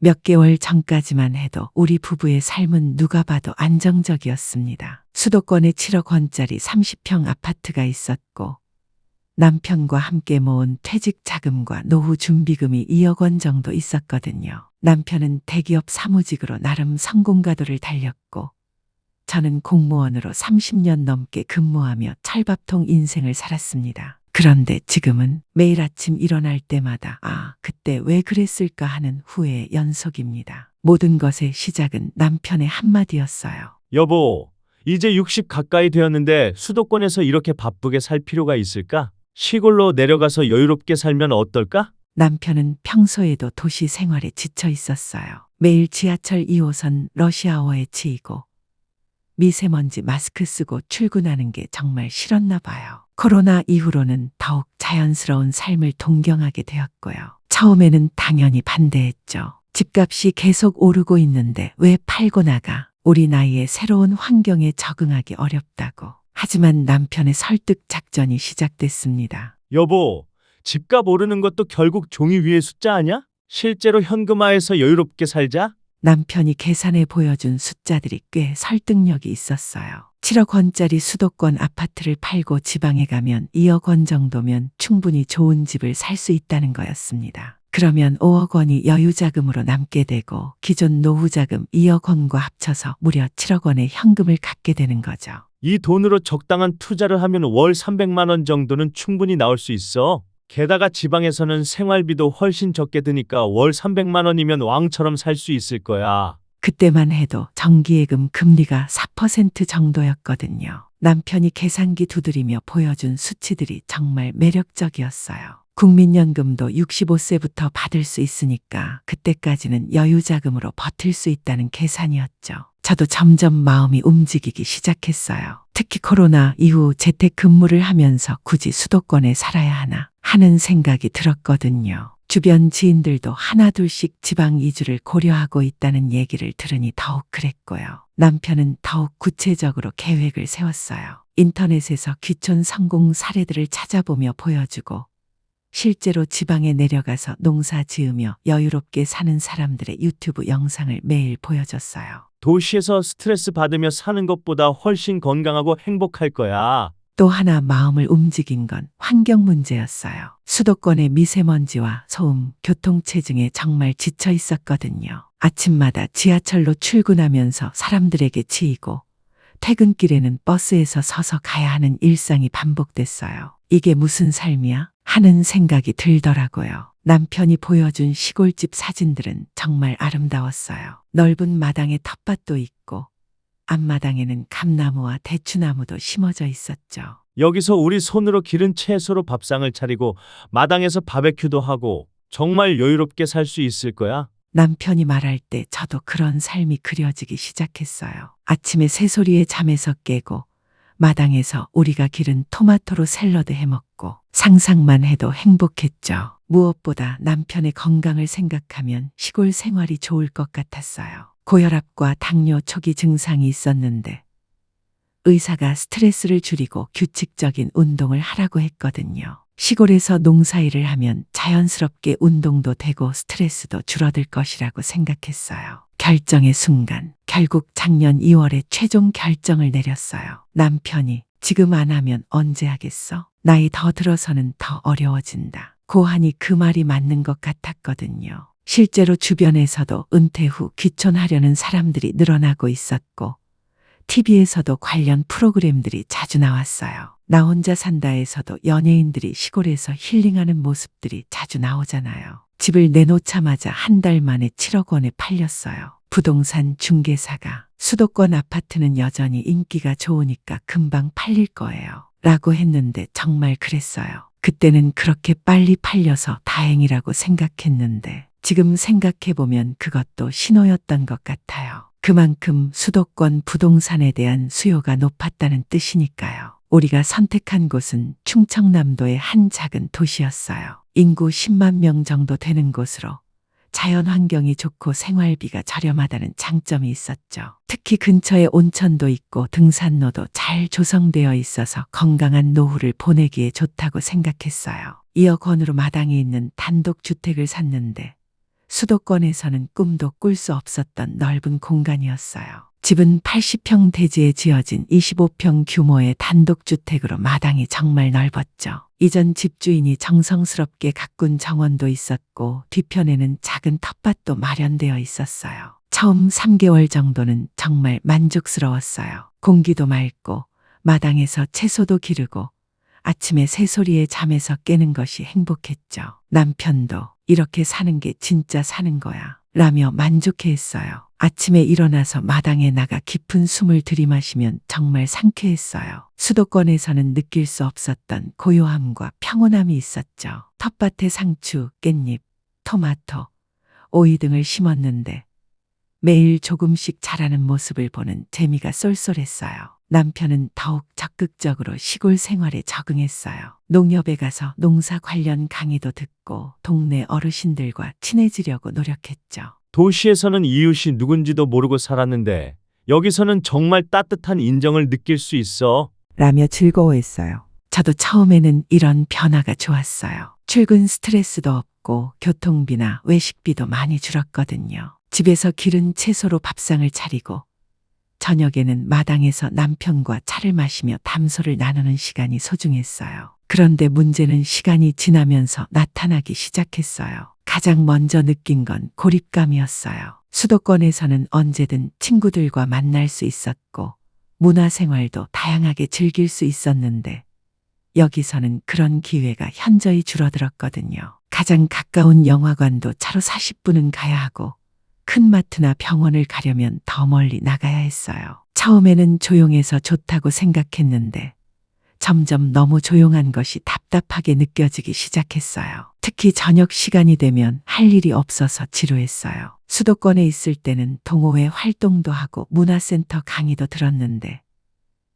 몇 개월 전까지만 해도 우리 부부의 삶은 누가 봐도 안정적이었습니다. 수도권에 7억 원짜리 30평 아파트가 있었고 남편과 함께 모은 퇴직 자금과 노후 준비금이 2억 원 정도 있었거든요. 남편은 대기업 사무직으로 나름 성공가도를 달렸고 저는 공무원으로 30년 넘게 근무하며 찰밥통 인생을 살았습니다. 그런데 지금은 매일 아침 일어날 때마다 그때 왜 그랬을까 하는 후회의 연속입니다. 모든 것의 시작은 남편의 한마디였어요. 여보, 이제 60 가까이 되었는데 수도권에서 이렇게 바쁘게 살 필요가 있을까? 시골로 내려가서 여유롭게 살면 어떨까? 남편은 평소에도 도시 생활에 지쳐 있었어요. 매일 지하철 2호선 러시아워에 치이고 미세먼지 마스크 쓰고 출근하는 게 정말 싫었나 봐요. 코로나 이후로는 더욱 자연스러운 삶을 동경하게 되었고요. 처음에는 당연히 반대했죠. 집값이 계속 오르고 있는데 왜 팔고 나가? 우리 나이에 새로운 환경에 적응하기 어렵다고. 하지만 남편의 설득 작전이 시작됐습니다. 여보, 집값 오르는 것도 결국 종이 위의 숫자 아냐? 실제로 현금화해서 여유롭게 살자? 남편이 계산해 보여준 숫자들이 꽤 설득력이 있었어요. 7억 원짜리 수도권 아파트를 팔고 지방에 가면 2억 원 정도면 충분히 좋은 집을 살 수 있다는 거였습니다. 그러면 5억 원이 여유자금으로 남게 되고 기존 노후자금 2억 원과 합쳐서 무려 7억 원의 현금을 갖게 되는 거죠. 이 돈으로 적당한 투자를 하면 월 300만 원 정도는 충분히 나올 수 있어. 게다가 지방에서는 생활비도 훨씬 적게 드니까 월 300만 원이면 왕처럼 살 수 있을 거야. 그때만 해도 정기예금 금리가 4% 정도였거든요. 남편이 계산기 두드리며 보여준 수치들이 정말 매력적이었어요. 국민연금도 65세부터 받을 수 있으니까 그때까지는 여유자금으로 버틸 수 있다는 계산이었죠. 저도 점점 마음이 움직이기 시작했어요. 특히 코로나 이후 재택근무를 하면서 굳이 수도권에 살아야 하나 하는 생각이 들었거든요. 주변 지인들도 하나둘씩 지방 이주를 고려하고 있다는 얘기를 들으니 더욱 그랬고요. 남편은 더욱 구체적으로 계획을 세웠어요. 인터넷에서 귀촌 성공 사례들을 찾아보며 보여주고 실제로 지방에 내려가서 농사 지으며 여유롭게 사는 사람들의 유튜브 영상을 매일 보여줬어요. 도시에서 스트레스 받으며 사는 것보다 훨씬 건강하고 행복할 거야. 또 하나 마음을 움직인 건 환경 문제였어요. 수도권의 미세먼지와 소음, 교통체증에 정말 지쳐 있었거든요. 아침마다 지하철로 출근하면서 사람들에게 치이고 퇴근길에는 버스에서 서서 가야 하는 일상이 반복됐어요. 이게 무슨 삶이야? 하는 생각이 들더라고요. 남편이 보여준 시골집 사진들은 정말 아름다웠어요. 넓은 마당에 텃밭도 있고 앞마당에는 감나무와 대추나무도 심어져 있었죠. 여기서 우리 손으로 기른 채소로 밥상을 차리고 마당에서 바베큐도 하고 정말 여유롭게 살 수 있을 거야. 남편이 말할 때 저도 그런 삶이 그려지기 시작했어요. 아침에 새소리에 잠에서 깨고 마당에서 우리가 기른 토마토로 샐러드 해먹고 상상만 해도 행복했죠. 무엇보다 남편의 건강을 생각하면 시골 생활이 좋을 것 같았어요. 고혈압과 당뇨 초기 증상이 있었는데 의사가 스트레스를 줄이고 규칙적인 운동을 하라고 했거든요. 시골에서 농사일을 하면 자연스럽게 운동도 되고 스트레스도 줄어들 것이라고 생각했어요. 결정의 순간, 결국 작년 2월에 최종 결정을 내렸어요. 남편이 지금 안 하면 언제 하겠어? 나이 더 들어서는 더 어려워진다. 고하니 그 말이 맞는 것 같았거든요. 실제로 주변에서도 은퇴 후 귀촌하려는 사람들이 늘어나고 있었고 TV에서도 관련 프로그램들이 자주 나왔어요. 나 혼자 산다에서도 연예인들이 시골에서 힐링하는 모습들이 자주 나오잖아요. 집을 내놓자마자 한 달 만에 7억 원에 팔렸어요. 부동산 중개사가 수도권 아파트는 여전히 인기가 좋으니까 금방 팔릴 거예요. 라고 했는데 정말 그랬어요. 그때는 그렇게 빨리 팔려서 다행이라고 생각했는데 지금 생각해보면 그것도 신호였던 것 같아요. 그만큼 수도권 부동산에 대한 수요가 높았다는 뜻이니까요. 우리가 선택한 곳은 충청남도의 한 작은 도시였어요. 인구 10만 명 정도 되는 곳으로 자연 환경이 좋고 생활비가 저렴하다는 장점이 있었죠. 특히 근처에 온천도 있고 등산로도 잘 조성되어 있어서 건강한 노후를 보내기에 좋다고 생각했어요. 2억 원으로 마당에 있는 단독주택을 샀는데 수도권에서는 꿈도 꿀 수 없었던 넓은 공간이었어요. 집은 80평 대지에 지어진 25평 규모의 단독주택으로 마당이 정말 넓었죠. 이전 집주인이 정성스럽게 가꾼 정원도 있었고 뒤편에는 작은 텃밭도 마련되어 있었어요. 처음 3개월 정도는 정말 만족스러웠어요. 공기도 맑고 마당에서 채소도 기르고 아침에 새소리에 잠에서 깨는 것이 행복했죠. 남편도 이렇게 사는 게 진짜 사는 거야 라며 만족해했어요. 아침에 일어나서 마당에 나가 깊은 숨을 들이마시면 정말 상쾌했어요. 수도권에서는 느낄 수 없었던 고요함과 평온함이 있었죠. 텃밭에 상추, 깻잎, 토마토, 오이 등을 심었는데 매일 조금씩 자라는 모습을 보는 재미가 쏠쏠했어요. 남편은 더욱 적극적으로 시골 생활에 적응했어요. 농협에 가서 농사 관련 강의도 듣고 동네 어르신들과 친해지려고 노력했죠. 도시에서는 이웃이 누군지도 모르고 살았는데 여기서는 정말 따뜻한 인정을 느낄 수 있어. 라며 즐거워했어요. 저도 처음에는 이런 변화가 좋았어요. 출근 스트레스도 없고 교통비나 외식비도 많이 줄었거든요. 집에서 기른 채소로 밥상을 차리고 저녁에는 마당에서 남편과 차를 마시며 담소를 나누는 시간이 소중했어요. 그런데 문제는 시간이 지나면서 나타나기 시작했어요. 가장 먼저 느낀 건 고립감이었어요. 수도권에서는 언제든 친구들과 만날 수 있었고 문화생활도 다양하게 즐길 수 있었는데 여기서는 그런 기회가 현저히 줄어들었거든요. 가장 가까운 영화관도 차로 40분은 가야 하고 큰 마트나 병원을 가려면 더 멀리 나가야 했어요. 처음에는 조용해서 좋다고 생각했는데 점점 너무 조용한 것이 답답하게 느껴지기 시작했어요. 특히 저녁 시간이 되면 할 일이 없어서 지루했어요. 수도권에 있을 때는 동호회 활동도 하고 문화센터 강의도 들었는데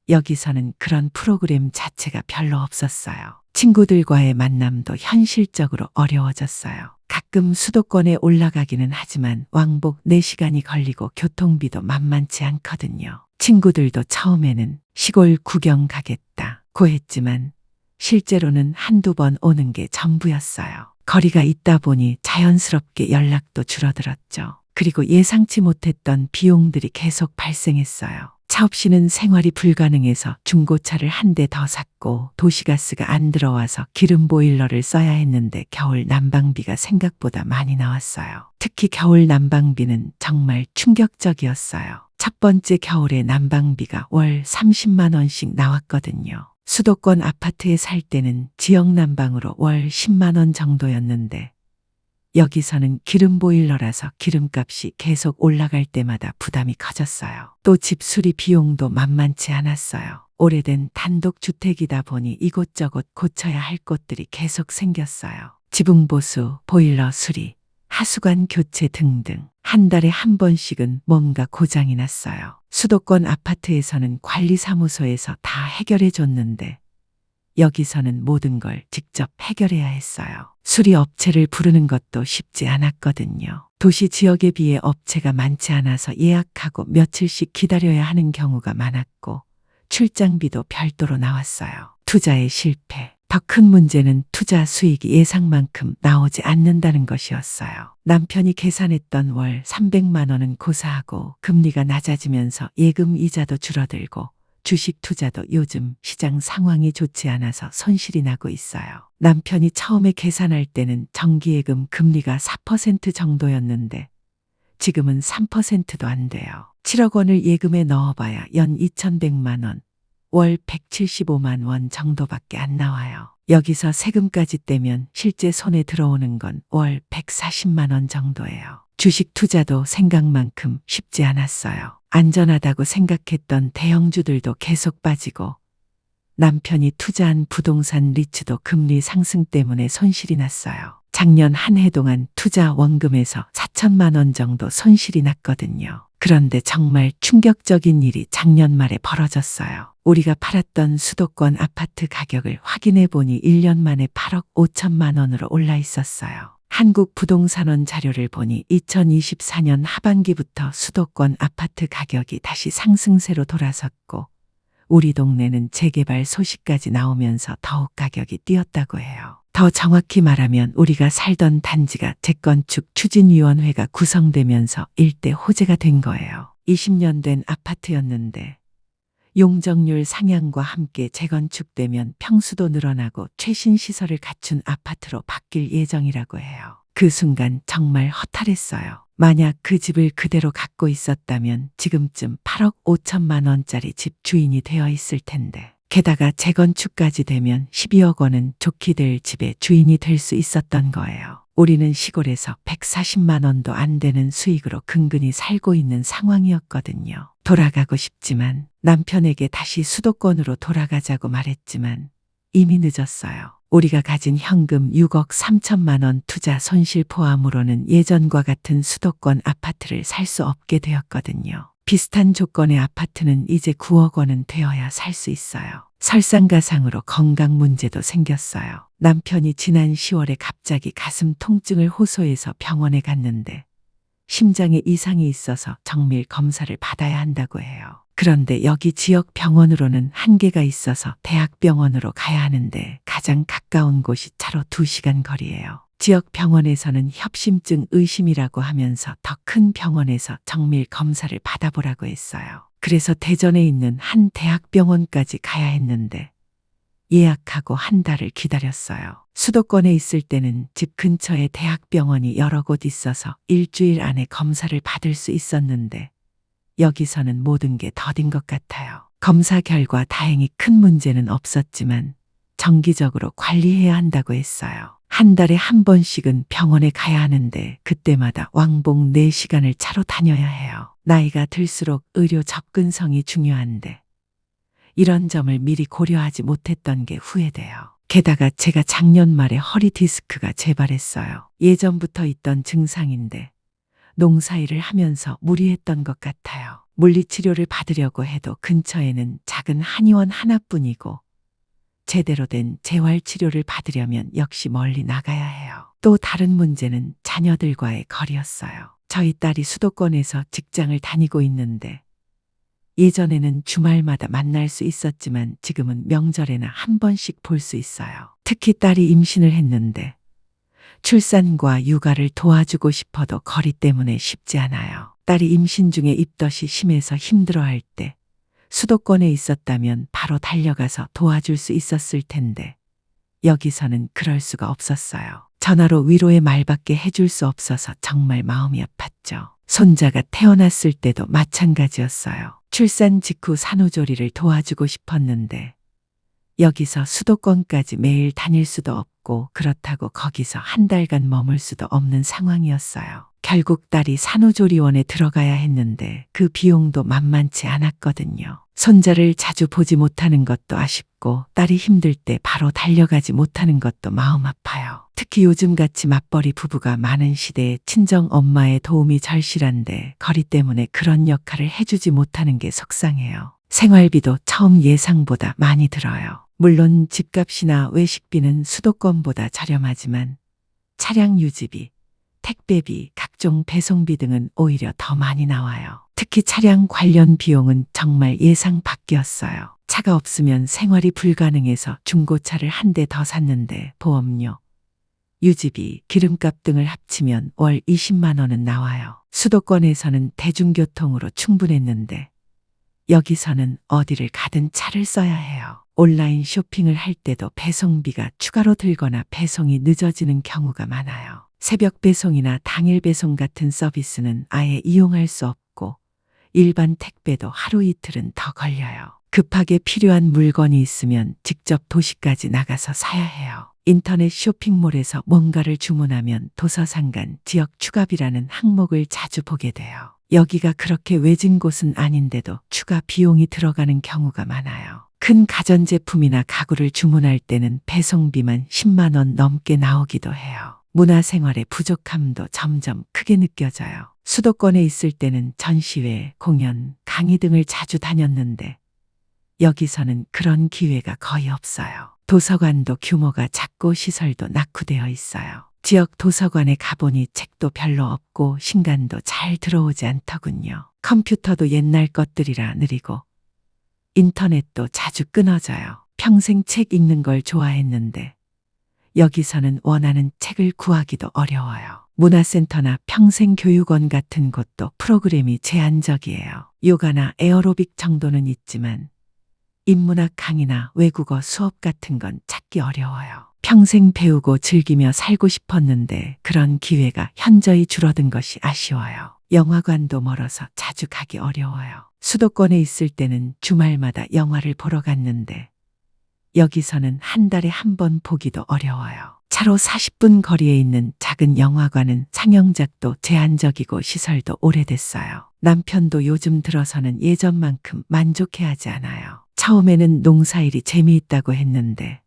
여기서는 그런 프로그램 자체가 별로 없었어요. 친구들과의 만남도 현실적으로 어려워졌어요. 가끔 수도권에 올라가기는 하지만 왕복 4시간이 걸리고 교통비도 만만치 않거든요. 친구들도 처음에는 시골 구경 가겠다고 했지만 실제로는 한두 번 오는 게 전부였어요. 거리가 있다 보니 자연스럽게 연락도 줄어들었죠. 그리고 예상치 못했던 비용들이 계속 발생했어요. 차 없이는 생활이 불가능해서 중고차를 한 대 더 샀고 도시가스가 안 들어와서 기름 보일러를 써야 했는데 겨울 난방비가 생각보다 많이 나왔어요. 특히 겨울 난방비는 정말 충격적이었어요. 첫 번째 겨울에 난방비가 월 30만 원씩 나왔거든요. 수도권 아파트에 살 때는 지역 난방으로 월 10만 원 정도였는데 여기서는 기름 보일러라서 기름값이 계속 올라갈 때마다 부담이 커졌어요. 또 집 수리 비용도 만만치 않았어요. 오래된 단독주택이다 보니 이곳저곳 고쳐야 할 곳들이 계속 생겼어요. 지붕 보수, 보일러 수리, 하수관 교체 등등. 한 달에 한 번씩은 뭔가 고장이 났어요. 수도권 아파트에서는 관리사무소에서 다 해결해 줬는데 여기서는 모든 걸 직접 해결해야 했어요. 수리 업체를 부르는 것도 쉽지 않았거든요. 도시 지역에 비해 업체가 많지 않아서 예약하고 며칠씩 기다려야 하는 경우가 많았고 출장비도 별도로 나왔어요. 투자의 실패. 더 큰 문제는 투자 수익이 예상만큼 나오지 않는다는 것이었어요. 남편이 계산했던 월 300만 원은 고사하고 금리가 낮아지면서 예금 이자도 줄어들고 주식 투자도 요즘 시장 상황이 좋지 않아서 손실이 나고 있어요. 남편이 처음에 계산할 때는 정기예금 금리가 4% 정도였는데 지금은 3%도 안 돼요. 7억 원을 예금에 넣어봐야 연 2,100만 원, 월 175만 원 정도밖에 안 나와요. 여기서 세금까지 떼면 실제 손에 들어오는 건 월 140만 원 정도예요. 주식 투자도 생각만큼 쉽지 않았어요. 안전하다고 생각했던 대형주들도 계속 빠지고 남편이 투자한 부동산 리츠도 금리 상승 때문에 손실이 났어요. 작년 한 해 동안 투자 원금에서 4천만 원 정도 손실이 났거든요. 그런데 정말 충격적인 일이 작년 말에 벌어졌어요. 우리가 팔았던 수도권 아파트 가격을 확인해 보니 1년 만에 8억 5천만 원으로 올라 있었어요. 한국부동산원 자료를 보니 2024년 하반기부터 수도권 아파트 가격이 다시 상승세로 돌아섰고 우리 동네는 재개발 소식까지 나오면서 더욱 가격이 뛰었다고 해요. 더 정확히 말하면 우리가 살던 단지가 재건축 추진위원회가 구성되면서 일대 호재가 된 거예요. 20년 된 아파트였는데 용적률 상향과 함께 재건축되면 평수도 늘어나고 최신 시설을 갖춘 아파트로 바뀔 예정이라고 해요. 그 순간 정말 허탈했어요. 만약 그 집을 그대로 갖고 있었다면 지금쯤 8억 5천만 원짜리 집 주인이 되어 있을 텐데. 게다가 재건축까지 되면 12억 원은 좋게 될 집의 주인이 될 수 있었던 거예요. 우리는 시골에서 140만 원도 안 되는 수익으로 근근히 살고 있는 상황이었거든요. 돌아가고 싶지만 남편에게 다시 수도권으로 돌아가자고 말했지만 이미 늦었어요. 우리가 가진 현금 6억 3천만 원 투자 손실 포함으로는 예전과 같은 수도권 아파트를 살 수 없게 되었거든요. 비슷한 조건의 아파트는 이제 9억 원은 되어야 살 수 있어요. 설상가상으로 건강 문제도 생겼어요. 남편이 지난 10월에 갑자기 가슴 통증을 호소해서 병원에 갔는데 심장에 이상이 있어서 정밀 검사를 받아야 한다고 해요. 그런데 여기 지역 병원으로는 한계가 있어서 대학병원으로 가야 하는데 가장 가까운 곳이 차로 2시간 거리예요. 지역 병원에서는 협심증 의심이라고 하면서 더 큰 병원에서 정밀 검사를 받아보라고 했어요. 그래서 대전에 있는 한 대학병원까지 가야 했는데 예약하고 한 달을 기다렸어요. 수도권에 있을 때는 집 근처에 대학병원이 여러 곳 있어서 일주일 안에 검사를 받을 수 있었는데 여기서는 모든 게 더딘 것 같아요. 검사 결과 다행히 큰 문제는 없었지만 정기적으로 관리해야 한다고 했어요. 한 달에 한 번씩은 병원에 가야 하는데 그때마다 왕복 4시간을 차로 다녀야 해요. 나이가 들수록 의료 접근성이 중요한데 이런 점을 미리 고려하지 못했던 게 후회돼요. 게다가 제가 작년 말에 허리 디스크가 재발했어요. 예전부터 있던 증상인데 농사일을 하면서 무리했던 것 같아요. 물리치료를 받으려고 해도 근처에는 작은 한의원 하나뿐이고 제대로 된 재활치료를 받으려면 역시 멀리 나가야 해요. 또 다른 문제는 자녀들과의 거리였어요. 저희 딸이 수도권에서 직장을 다니고 있는데 예전에는 주말마다 만날 수 있었지만 지금은 명절에나 한 번씩 볼 수 있어요. 특히 딸이 임신을 했는데 출산과 육아를 도와주고 싶어도 거리 때문에 쉽지 않아요. 딸이 임신 중에 입덧이 심해서 힘들어할 때 수도권에 있었다면 바로 달려가서 도와줄 수 있었을 텐데 여기서는 그럴 수가 없었어요. 전화로 위로의 말밖에 해줄 수 없어서 정말 마음이 아팠죠. 손자가 태어났을 때도 마찬가지였어요. 출산 직후 산후조리를 도와주고 싶었는데 여기서 수도권까지 매일 다닐 수도 없고 그렇다고 거기서 한 달간 머물 수도 없는 상황이었어요. 결국 딸이 산후조리원에 들어가야 했는데 그 비용도 만만치 않았거든요. 손자를 자주 보지 못하는 것도 아쉽고 딸이 힘들 때 바로 달려가지 못하는 것도 마음 아파요. 특히 요즘같이 맞벌이 부부가 많은 시대에 친정 엄마의 도움이 절실한데 거리 때문에 그런 역할을 해주지 못하는 게 속상해요. 생활비도 처음 예상보다 많이 들어요. 물론 집값이나 외식비는 수도권보다 저렴하지만 차량 유지비, 택배비, 각종 배송비 등은 오히려 더 많이 나와요. 특히 차량 관련 비용은 정말 예상 밖이었어요. 차가 없으면 생활이 불가능해서 중고차를 한 대 더 샀는데 보험료, 유지비, 기름값 등을 합치면 월 20만 원은 나와요. 수도권에서는 대중교통으로 충분했는데 여기서는 어디를 가든 차를 써야 해요. 온라인 쇼핑을 할 때도 배송비가 추가로 들거나 배송이 늦어지는 경우가 많아요. 새벽 배송이나 당일 배송 같은 서비스는 아예 이용할 수 없고 일반 택배도 하루 이틀은 더 걸려요. 급하게 필요한 물건이 있으면 직접 도시까지 나가서 사야 해요. 인터넷 쇼핑몰에서 뭔가를 주문하면 도서상간 지역 추가비라는 항목을 자주 보게 돼요. 여기가 그렇게 외진 곳은 아닌데도 추가 비용이 들어가는 경우가 많아요. 큰 가전제품이나 가구를 주문할 때는 배송비만 10만 원 넘게 나오기도 해요. 문화생활의 부족함도 점점 크게 느껴져요. 수도권에 있을 때는 전시회, 공연, 강의 등을 자주 다녔는데 여기서는 그런 기회가 거의 없어요. 도서관도 규모가 작고 시설도 낙후되어 있어요. 지역 도서관에 가보니 책도 별로 없고 신간도 잘 들어오지 않더군요. 컴퓨터도 옛날 것들이라 느리고 인터넷도 자주 끊어져요. 평생 책 읽는 걸 좋아했는데 여기서는 원하는 책을 구하기도 어려워요. 문화센터나 평생교육원 같은 곳도 프로그램이 제한적이에요. 요가나 에어로빅 정도는 있지만 인문학 강의나 외국어 수업 같은 건 찾기 어려워요. 평생 배우고 즐기며 살고 싶었는데 그런 기회가 현저히 줄어든 것이 아쉬워요. 영화관도 멀어서 자주 가기 어려워요. 수도권에 있을 때는 주말마다 영화를 보러 갔는데 여기서는 한 달에 한 번 보기도 어려워요. 차로 40분 거리에 있는 작은 영화관은 상영작도 제한적이고 시설도 오래됐어요. 남편도 요즘 들어서는 예전만큼 만족해하지 않아요. 처음에는 농사일이 재미있다고 했는데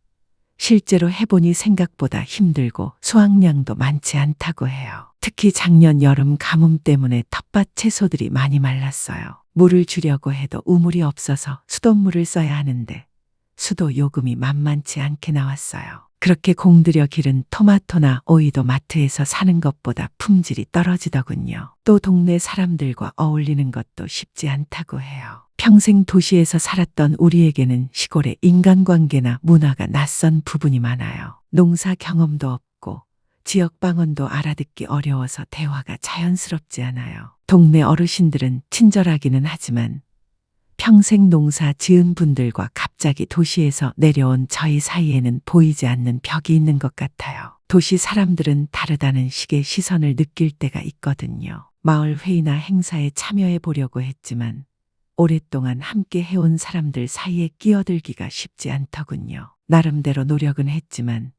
실제로 해보니 생각보다 힘들고 수확량도 많지 않다고 해요. 특히 작년 여름 가뭄 때문에 텃밭 채소들이 많이 말랐어요. 물을 주려고 해도 우물이 없어서 수돗물을 써야 하는데 수도 요금이 만만치 않게 나왔어요. 그렇게 공들여 기른 토마토나 오이도 마트에서 사는 것보다 품질이 떨어지더군요. 또 동네 사람들과 어울리는 것도 쉽지 않다고 해요. 평생 도시에서 살았던 우리에게는 시골의 인간관계나 문화가 낯선 부분이 많아요. 농사 경험도 없고 지역 방언도 알아듣기 어려워서 대화가 자연스럽지 않아요. 동네 어르신들은 친절하기는 하지만 평생 농사 지은 분들과 갑자기 도시에서 내려온 저희 사이에는 보이지 않는 벽이 있는 것 같아요. 도시 사람들은 다르다는 식의 시선을 느낄 때가 있거든요. 마을 회의나 행사에 참여해 보려고 했지만 오랫동안 함께 해온 사람들 사이에 끼어들기가 쉽지 않더군요. 나름대로 노력은 했지만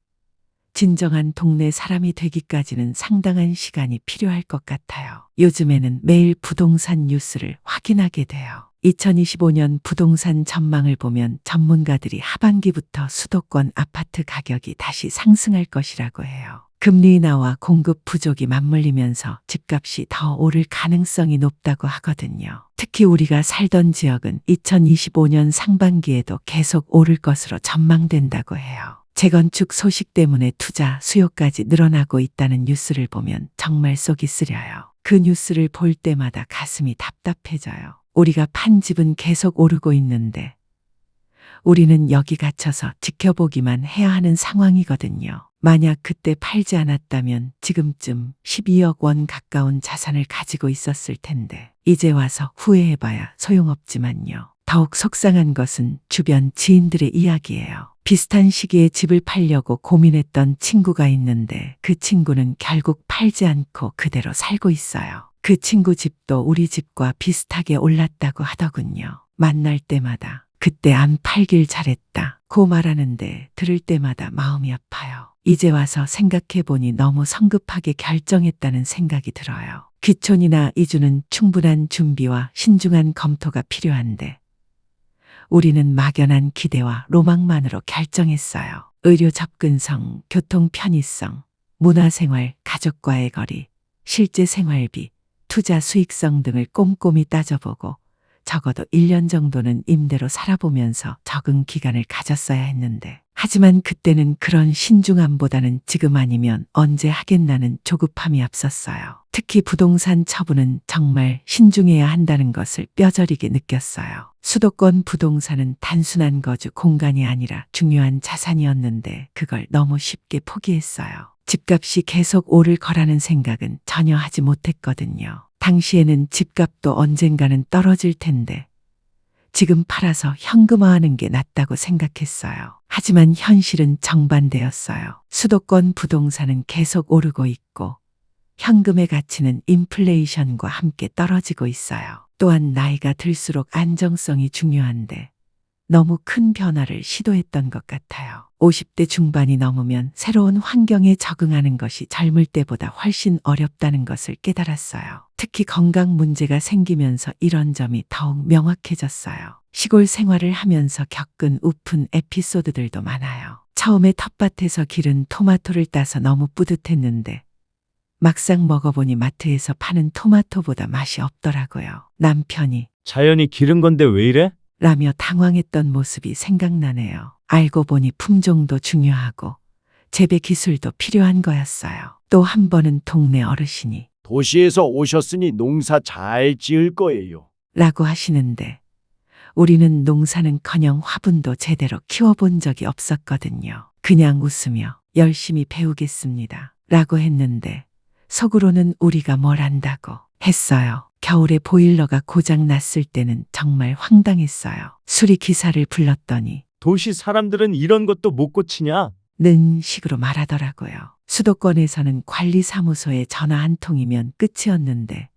진정한 동네 사람이 되기까지는 상당한 시간이 필요할 것 같아요. 요즘에는 매일 부동산 뉴스를 확인하게 돼요. 2025년 부동산 전망을 보면 전문가들이 하반기부터 수도권 아파트 가격이 다시 상승할 것이라고 해요. 금리 인하와 공급 부족이 맞물리면서 집값이 더 오를 가능성이 높다고 하거든요. 특히 우리가 살던 지역은 2025년 상반기에도 계속 오를 것으로 전망된다고 해요. 재건축 소식 때문에 투자 수요까지 늘어나고 있다는 뉴스를 보면 정말 속이 쓰려요. 그 뉴스를 볼 때마다 가슴이 답답해져요. 우리가 판 집은 계속 오르고 있는데 우리는 여기 갇혀서 지켜보기만 해야 하는 상황이거든요. 만약 그때 팔지 않았다면 지금쯤 12억 원 가까운 자산을 가지고 있었을 텐데 이제 와서 후회해봐야 소용없지만요. 더욱 속상한 것은 주변 지인들의 이야기예요. 비슷한 시기에 집을 팔려고 고민했던 친구가 있는데 그 친구는 결국 팔지 않고 그대로 살고 있어요. 그 친구 집도 우리 집과 비슷하게 올랐다고 하더군요. 만날 때마다 그때 안 팔길 잘했다 고 말하는데 들을 때마다 마음이 아파요. 이제 와서 생각해보니 너무 성급하게 결정했다는 생각이 들어요. 귀촌이나 이주는 충분한 준비와 신중한 검토가 필요한데 우리는 막연한 기대와 로망만으로 결정했어요. 의료 접근성, 교통 편의성, 문화생활, 가족과의 거리, 실제 생활비, 투자 수익성 등을 꼼꼼히 따져보고 적어도 1년 정도는 임대로 살아보면서 적응 기간을 가졌어야 했는데 하지만 그때는 그런 신중함보다는 지금 아니면 언제 하겠나는 조급함이 앞섰어요. 특히 부동산 처분은 정말 신중해야 한다는 것을 뼈저리게 느꼈어요. 수도권 부동산은 단순한 거주 공간이 아니라 중요한 자산이었는데 그걸 너무 쉽게 포기했어요. 집값이 계속 오를 거라는 생각은 전혀 하지 못했거든요. 당시에는 집값도 언젠가는 떨어질 텐데 지금 팔아서 현금화하는 게 낫다고 생각했어요. 하지만 현실은 정반대였어요. 수도권 부동산은 계속 오르고 있고 현금의 가치는 인플레이션과 함께 떨어지고 있어요. 또한 나이가 들수록 안정성이 중요한데 너무 큰 변화를 시도했던 것 같아요. 50대 중반이 넘으면 새로운 환경에 적응하는 것이 젊을 때보다 훨씬 어렵다는 것을 깨달았어요. 특히 건강 문제가 생기면서 이런 점이 더욱 명확해졌어요. 시골 생활을 하면서 겪은 우픈 에피소드들도 많아요. 처음에 텃밭에서 기른 토마토를 따서 너무 뿌듯했는데 막상 먹어보니 마트에서 파는 토마토보다 맛이 없더라고요. 남편이 자연이 기른 건데 왜 이래? 라며 당황했던 모습이 생각나네요. 알고 보니 품종도 중요하고 재배 기술도 필요한 거였어요. 또 한 번은 동네 어르신이 도시에서 오셨으니 농사 잘 지을 거예요. 라고 하시는데 우리는 농사는커녕 화분도 제대로 키워본 적이 없었거든요. 그냥 웃으며 열심히 배우겠습니다. 라고 했는데 속으로는 우리가 뭘 안다고 했어요. 겨울에 보일러가 고장 났을 때는 정말 황당했어요. 수리 기사를 불렀더니 도시 사람들은 이런 것도 못 고치냐? 는 식으로 말하더라고요. 수도권에서는 관리사무소에 전화 한 통이면 끝이었는데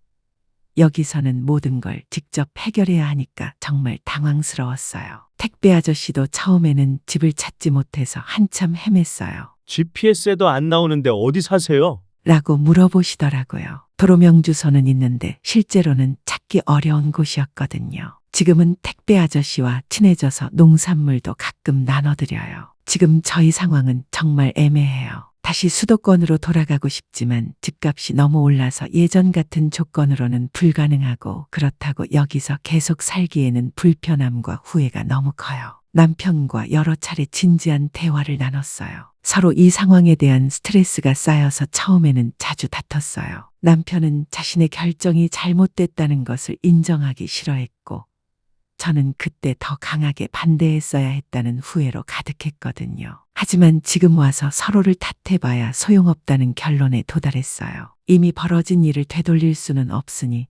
여기서는 모든 걸 직접 해결해야 하니까 정말 당황스러웠어요. 택배 아저씨도 처음에는 집을 찾지 못해서 한참 헤맸어요. GPS에도 안 나오는데 어디 사세요? 라고 물어보시더라고요. 도로명 주소는 있는데 실제로는 찾기 어려운 곳이었거든요. 지금은 택배 아저씨와 친해져서 농산물도 가끔 나눠드려요. 지금 저희 상황은 정말 애매해요. 다시 수도권으로 돌아가고 싶지만 집값이 너무 올라서 예전 같은 조건으로는 불가능하고 그렇다고 여기서 계속 살기에는 불편함과 후회가 너무 커요. 남편과 여러 차례 진지한 대화를 나눴어요. 서로 이 상황에 대한 스트레스가 쌓여서 처음에는 자주 다퉜어요. 남편은 자신의 결정이 잘못됐다는 것을 인정하기 싫어했고 저는 그때 더 강하게 반대했어야 했다는 후회로 가득했거든요. 하지만 지금 와서 서로를 탓해봐야 소용없다는 결론에 도달했어요. 이미 벌어진 일을 되돌릴 수는 없으니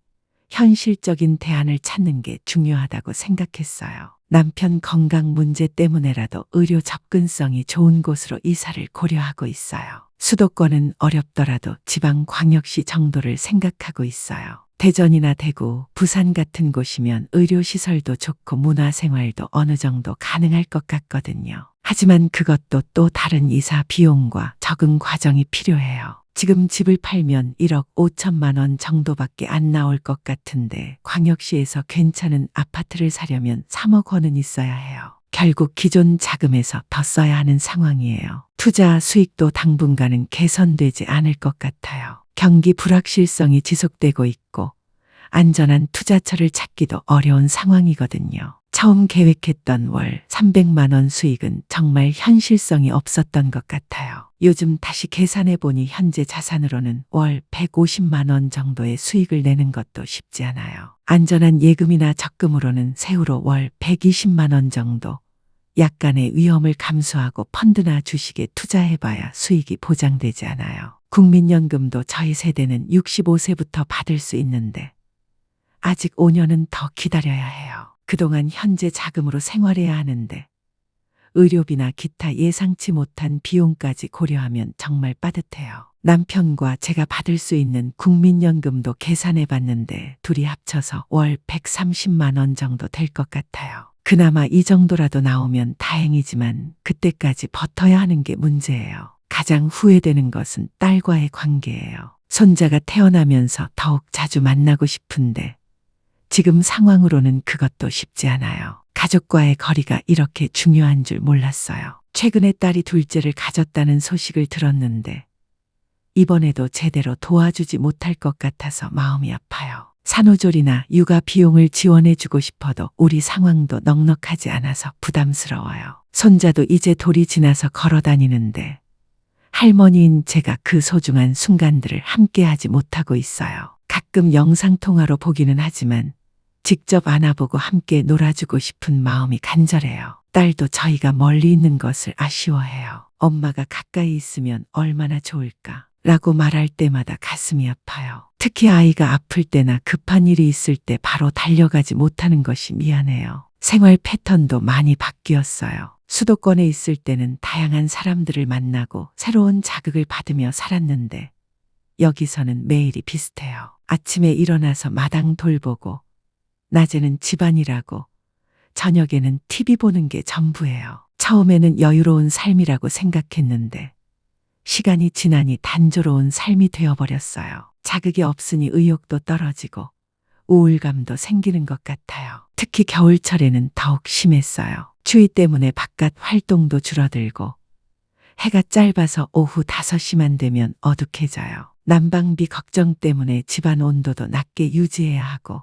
현실적인 대안을 찾는 게 중요하다고 생각했어요. 남편 건강 문제 때문에라도 의료 접근성이 좋은 곳으로 이사를 고려하고 있어요. 수도권은 어렵더라도 지방광역시 정도를 생각하고 있어요. 대전이나 대구, 부산 같은 곳이면 의료시설도 좋고 문화생활도 어느 정도 가능할 것 같거든요. 하지만 그것도 또 다른 이사 비용과 적응 과정이 필요해요. 지금 집을 팔면 1억 5천만 원 정도밖에 안 나올 것 같은데 광역시에서 괜찮은 아파트를 사려면 3억 원은 있어야 해요. 결국 기존 자금에서 더 써야 하는 상황이에요. 투자 수익도 당분간은 개선되지 않을 것 같아요. 경기 불확실성이 지속되고 있고 안전한 투자처를 찾기도 어려운 상황이거든요. 처음 계획했던 월 300만 원 수익은 정말 현실성이 없었던 것 같아요. 요즘 다시 계산해 보니 현재 자산으로는 월 150만 원 정도의 수익을 내는 것도 쉽지 않아요. 안전한 예금이나 적금으로는 세후로 월 120만 원 정도, 약간의 위험을 감수하고 펀드나 주식에 투자해봐야 수익이 보장되지 않아요. 국민연금도 저희 세대는 65세부터 받을 수 있는데 아직 5년은 더 기다려야 해요. 그동안 현재 자금으로 생활해야 하는데 의료비나 기타 예상치 못한 비용까지 고려하면 정말 빠듯해요. 남편과 제가 받을 수 있는 국민연금도 계산해 봤는데 둘이 합쳐서 월 130만 원 정도 될 것 같아요. 그나마 이 정도라도 나오면 다행이지만 그때까지 버텨야 하는 게 문제예요. 가장 후회되는 것은 딸과의 관계예요. 손자가 태어나면서 더욱 자주 만나고 싶은데 지금 상황으로는 그것도 쉽지 않아요. 가족과의 거리가 이렇게 중요한 줄 몰랐어요. 최근에 딸이 둘째를 가졌다는 소식을 들었는데 이번에도 제대로 도와주지 못할 것 같아서 마음이 아파요. 산후조리나 육아 비용을 지원해주고 싶어도 우리 상황도 넉넉하지 않아서 부담스러워요. 손자도 이제 돌이 지나서 걸어 다니는데 할머니인 제가 그 소중한 순간들을 함께하지 못하고 있어요. 가끔 영상통화로 보기는 하지만 직접 안아보고 함께 놀아주고 싶은 마음이 간절해요. 딸도 저희가 멀리 있는 것을 아쉬워해요. 엄마가 가까이 있으면 얼마나 좋을까 라고 말할 때마다 가슴이 아파요. 특히 아이가 아플 때나 급한 일이 있을 때 바로 달려가지 못하는 것이 미안해요. 생활 패턴도 많이 바뀌었어요. 수도권에 있을 때는 다양한 사람들을 만나고 새로운 자극을 받으며 살았는데 여기서는 매일이 비슷해요. 아침에 일어나서 마당 돌보고 낮에는 집안일하고 저녁에는 TV 보는 게 전부예요. 처음에는 여유로운 삶이라고 생각했는데 시간이 지나니 단조로운 삶이 되어버렸어요. 자극이 없으니 의욕도 떨어지고 우울감도 생기는 것 같아요. 특히 겨울철에는 더욱 심했어요. 추위 때문에 바깥 활동도 줄어들고 해가 짧아서 오후 5시만 되면 어둑해져요. 난방비 걱정 때문에 집안 온도도 낮게 유지해야 하고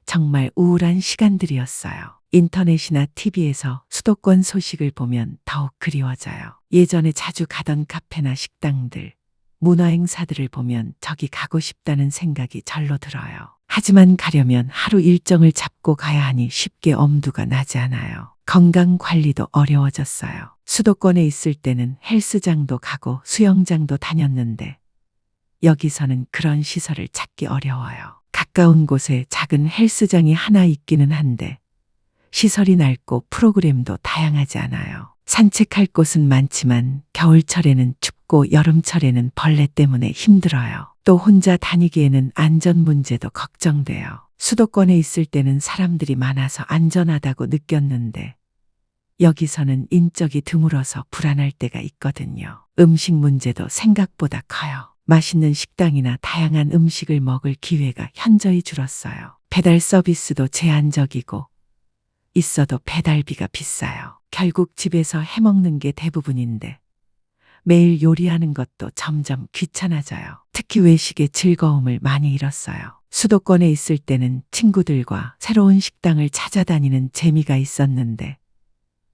정말 우울한 시간들이었어요. 인터넷이나 TV에서 수도권 소식을 보면 더욱 그리워져요. 예전에 자주 가던 카페나 식당들, 문화행사들을 보면 저기 가고 싶다는 생각이 절로 들어요. 하지만 가려면 하루 일정을 잡고 가야 하니 쉽게 엄두가 나지 않아요. 건강 관리도 어려워졌어요. 수도권에 있을 때는 헬스장도 가고 수영장도 다녔는데 여기서는 그런 시설을 찾기 어려워요. 가까운 곳에 작은 헬스장이 하나 있기는 한데 시설이 낡고 프로그램도 다양하지 않아요. 산책할 곳은 많지만 겨울철에는 춥고 여름철에는 벌레 때문에 힘들어요. 또 혼자 다니기에는 안전 문제도 걱정돼요. 수도권에 있을 때는 사람들이 많아서 안전하다고 느꼈는데 여기서는 인적이 드물어서 불안할 때가 있거든요. 음식 문제도 생각보다 커요. 맛있는 식당이나 다양한 음식을 먹을 기회가 현저히 줄었어요. 배달 서비스도 제한적이고 있어도 배달비가 비싸요. 결국 집에서 해먹는 게 대부분인데 매일 요리하는 것도 점점 귀찮아져요. 특히 외식의 즐거움을 많이 잃었어요. 수도권에 있을 때는 친구들과 새로운 식당을 찾아다니는 재미가 있었는데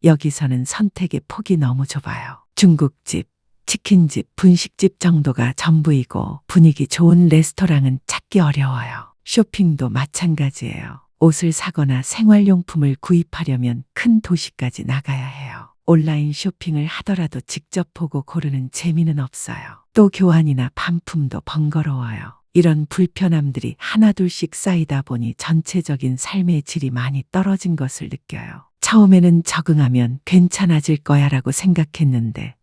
여기서는 선택의 폭이 너무 좁아요. 중국집, 치킨집, 분식집 정도가 전부이고 분위기 좋은 레스토랑은 찾기 어려워요. 쇼핑도 마찬가지예요. 옷을 사거나 생활용품을 구입하려면 큰 도시까지 나가야 해요. 온라인 쇼핑을 하더라도 직접 보고 고르는 재미는 없어요. 또 교환이나 반품도 번거로워요. 이런 불편함들이 하나둘씩 쌓이다 보니 전체적인 삶의 질이 많이 떨어진 것을 느껴요. 처음에는 적응하면 괜찮아질 거야라고 생각했는데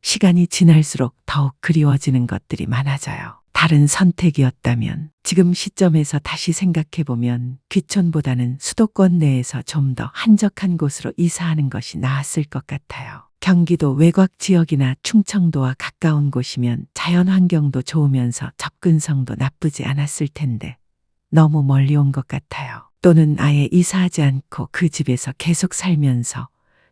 시간이 지날수록 더욱 그리워지는 것들이 많아져요. 다른 선택이었다면 지금 시점에서 다시 생각해보면 귀촌보다는 수도권 내에서 좀 더 한적한 곳으로 이사하는 것이 나았을 것 같아요. 경기도 외곽 지역이나 충청도와 가까운 곳이면 자연 환경도 좋으면서 접근성도 나쁘지 않았을 텐데 너무 멀리 온 것 같아요. 또는 아예 이사하지 않고 그 집에서 계속 살면서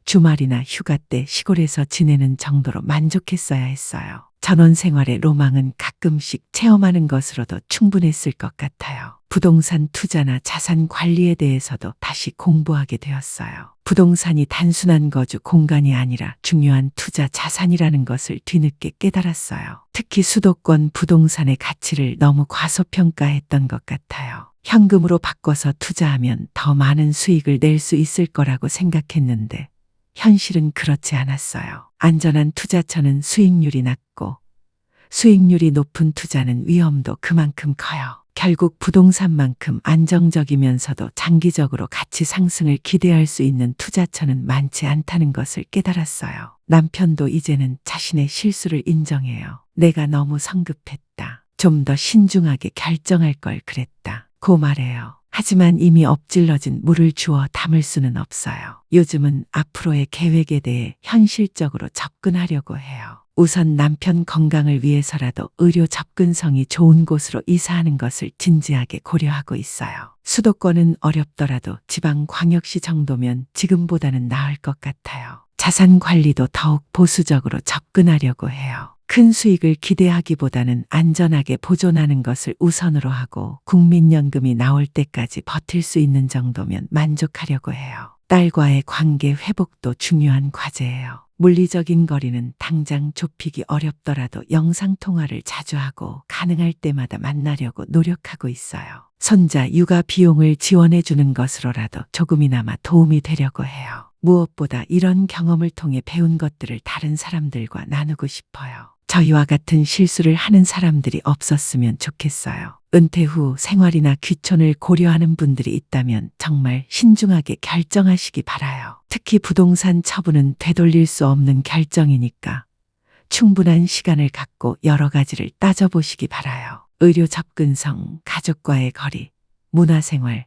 주말이나 휴가 때 시골에서 지내는 정도로 만족했어야 했어요. 전원 생활의 로망은 가끔씩 체험하는 것으로도 충분했을 것 같아요. 부동산 투자나 자산 관리에 대해서도 다시 공부하게 되었어요. 부동산이 단순한 거주 공간이 아니라 중요한 투자 자산이라는 것을 뒤늦게 깨달았어요. 특히 수도권 부동산의 가치를 너무 과소평가했던 것 같아요. 현금으로 바꿔서 투자하면 더 많은 수익을 낼 수 있을 거라고 생각했는데 현실은 그렇지 않았어요. 안전한 투자처는 수익률이 낮고 수익률이 높은 투자는 위험도 그만큼 커요. 결국 부동산만큼 안정적이면서도 장기적으로 가치 상승을 기대할 수 있는 투자처는 많지 않다는 것을 깨달았어요. 남편도 이제는 자신의 실수를 인정해요. 내가 너무 성급했다. 좀 더 신중하게 결정할 걸 그랬다. 고 말해요. 하지만 이미 엎질러진 물을 주워 담을 수는 없어요. 요즘은 앞으로의 계획에 대해 현실적으로 접근하려고 해요. 우선 남편 건강을 위해서라도 의료 접근성이 좋은 곳으로 이사하는 것을 진지하게 고려하고 있어요. 수도권은 어렵더라도 지방 광역시 정도면 지금보다는 나을 것 같아요. 자산 관리도 더욱 보수적으로 접근하려고 해요. 큰 수익을 기대하기보다는 안전하게 보존하는 것을 우선으로 하고 국민연금이 나올 때까지 버틸 수 있는 정도면 만족하려고 해요. 딸과의 관계 회복도 중요한 과제예요. 물리적인 거리는 당장 좁히기 어렵더라도 영상통화를 자주 하고 가능할 때마다 만나려고 노력하고 있어요. 손자 육아 비용을 지원해 주는 것으로라도 조금이나마 도움이 되려고 해요. 무엇보다 이런 경험을 통해 배운 것들을 다른 사람들과 나누고 싶어요. 저희와 같은 실수를 하는 사람들이 없었으면 좋겠어요. 은퇴 후 생활이나 귀촌을 고려하는 분들이 있다면 정말 신중하게 결정하시기 바라요. 특히 부동산 처분은 되돌릴 수 없는 결정이니까 충분한 시간을 갖고 여러 가지를 따져보시기 바라요. 의료 접근성, 가족과의 거리, 문화생활,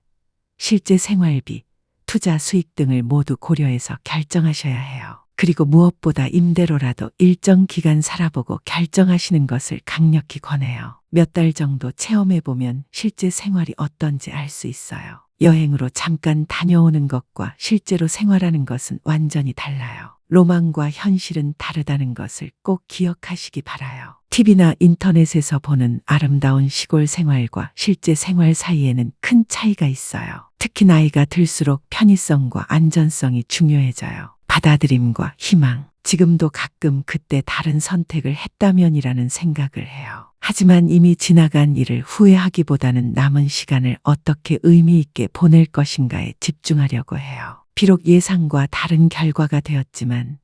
실제 생활비, 투자 수익 등을 모두 고려해서 결정하셔야 해요. 그리고 무엇보다 임대로라도 일정 기간 살아보고 결정하시는 것을 강력히 권해요. 몇 달 정도 체험해보면 실제 생활이 어떤지 알 수 있어요. 여행으로 잠깐 다녀오는 것과 실제로 생활하는 것은 완전히 달라요. 로망과 현실은 다르다는 것을 꼭 기억하시기 바라요. TV나 인터넷에서 보는 아름다운 시골 생활과 실제 생활 사이에는 큰 차이가 있어요. 특히 나이가 들수록 편의성과 안전성이 중요해져요. 받아들임과 희망, 지금도 가끔 그때 다른 선택을 했다면이라는 생각을 해요. 하지만 이미 지나간 일을 후회하기보다는 남은 시간을 어떻게 의미 있게 보낼 것인가에 집중하려고 해요. 비록 예상과 다른 결과가 되었지만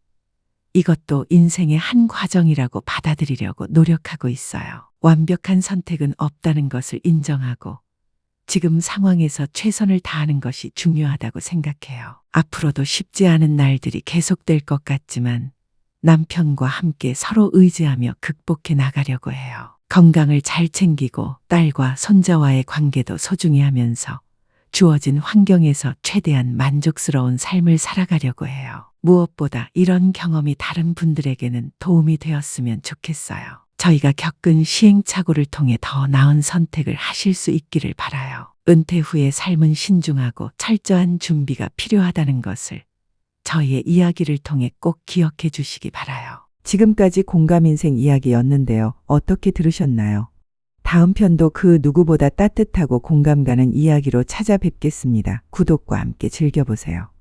이것도 인생의 한 과정이라고 받아들이려고 노력하고 있어요. 완벽한 선택은 없다는 것을 인정하고 지금 상황에서 최선을 다하는 것이 중요하다고 생각해요. 앞으로도 쉽지 않은 날들이 계속될 것 같지만 남편과 함께 서로 의지하며 극복해 나가려고 해요. 건강을 잘 챙기고 딸과 손자와의 관계도 소중히 하면서 주어진 환경에서 최대한 만족스러운 삶을 살아가려고 해요. 무엇보다 이런 경험이 다른 분들에게는 도움이 되었으면 좋겠어요. 저희가 겪은 시행착오를 통해 더 나은 선택을 하실 수 있기를 바라요. 은퇴 후의 삶은 신중하고 철저한 준비가 필요하다는 것을 저희의 이야기를 통해 꼭 기억해 주시기 바라요. 지금까지 공감인생 이야기였는데요. 어떻게 들으셨나요? 다음 편도 그 누구보다 따뜻하고 공감 가는 이야기로 찾아뵙겠습니다. 구독과 함께 즐겨보세요.